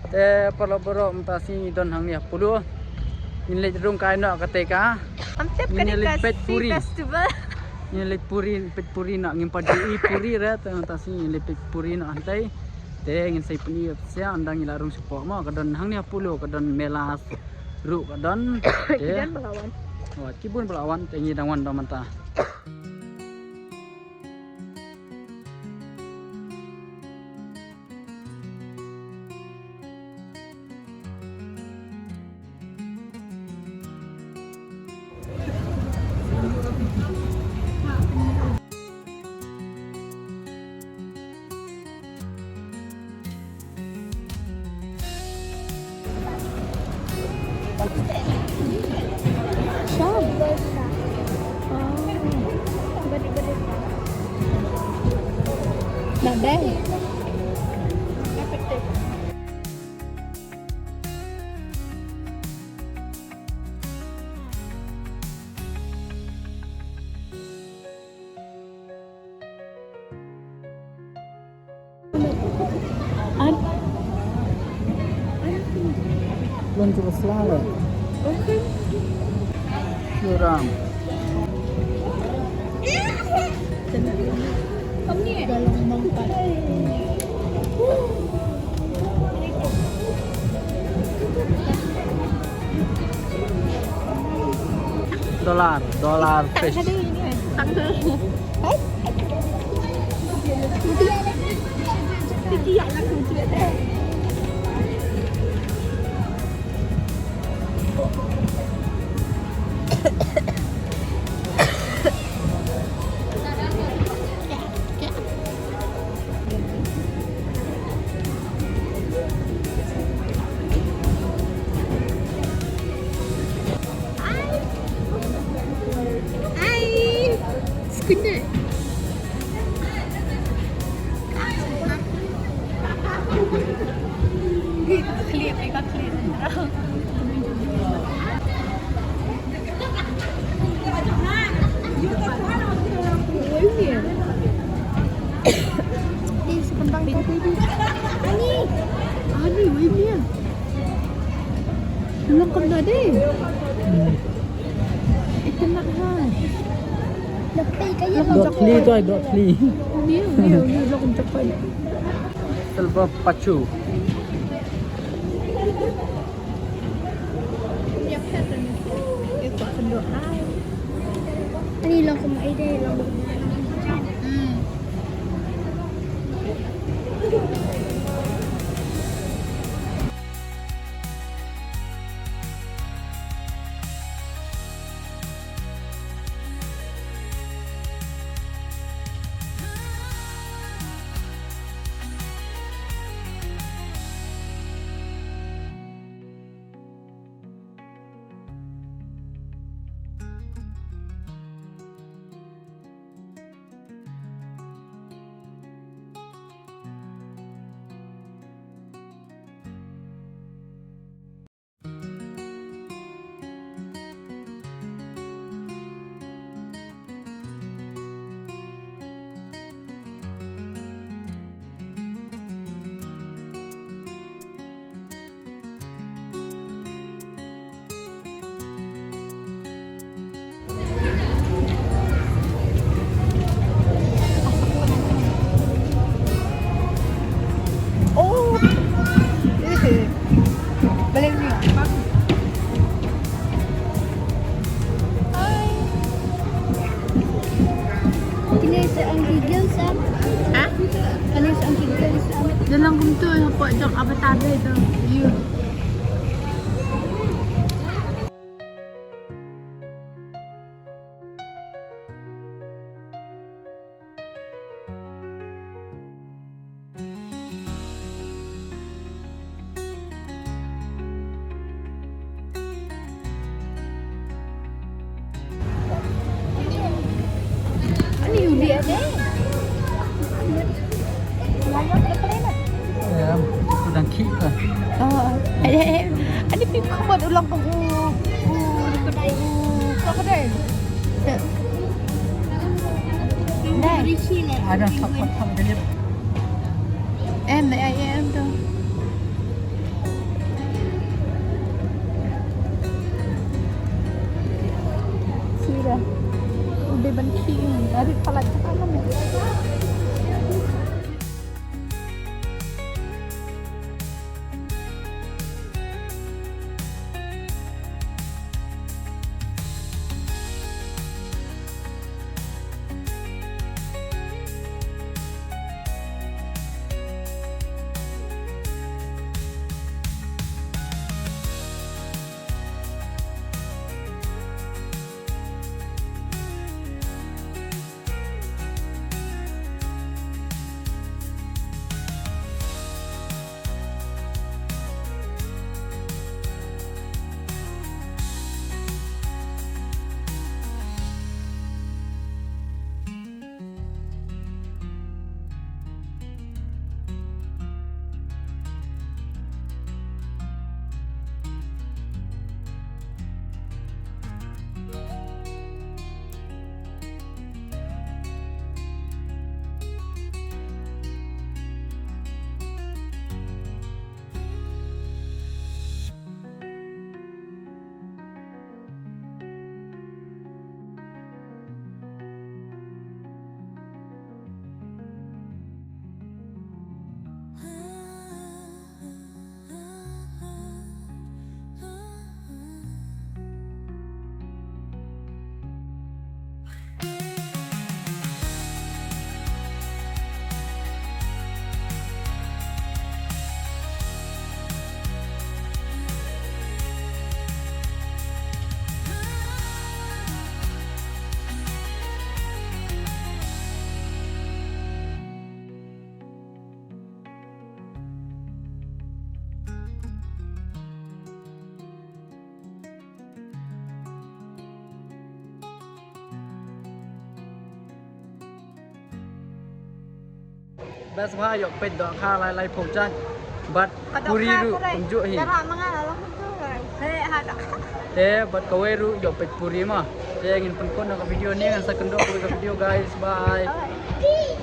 Te polo mutasi don hang ni pulu. Ini leit rung kai nak kateka. Mantap kan Ini leit peit puri. festival. Ini leit peit puri nak ngim padi puri re te mutasi leit peit puri nak antai. Te ngin sai puni sia andang ila rung support mo kadon hang ni pulu kadon melas ru kadon te Dan melawan. Wah, kibun belawan te ngi dangwan do manta. Nadai. Belum cukup selalu. Suram. Dalam mangkat. Dolar fish. Ada ini kan. Hai. Dia nak kucing deh. Kena. Clear, mereka clear. Ini sebentar tadi. Ani, ini. Belum kena deh. Itu nak kan. Dot fli tu ai dot fli. Ni lo kum cepat. Silver pacu. Dia pattern. Itu penduk ai. Ni lo kum ai deh lo. Dalam kumtu yang buat jok avatar itu. You. Ani Yuli ada. Ya, sedang kick lah. Oh, ada pikir buat ulang ke kedai. Kau kedai. Dah. Ada top dia. Em tu. Dari pala cakap mana? Best pha yok pet dok kha lai phong chan bat puri ru tunjuk hi Cara mangan lah tu. Hei ada. te bat kawe ru yok pet puri ma te ingin penkon ke video ni kan second dok ke video guys bye Alright.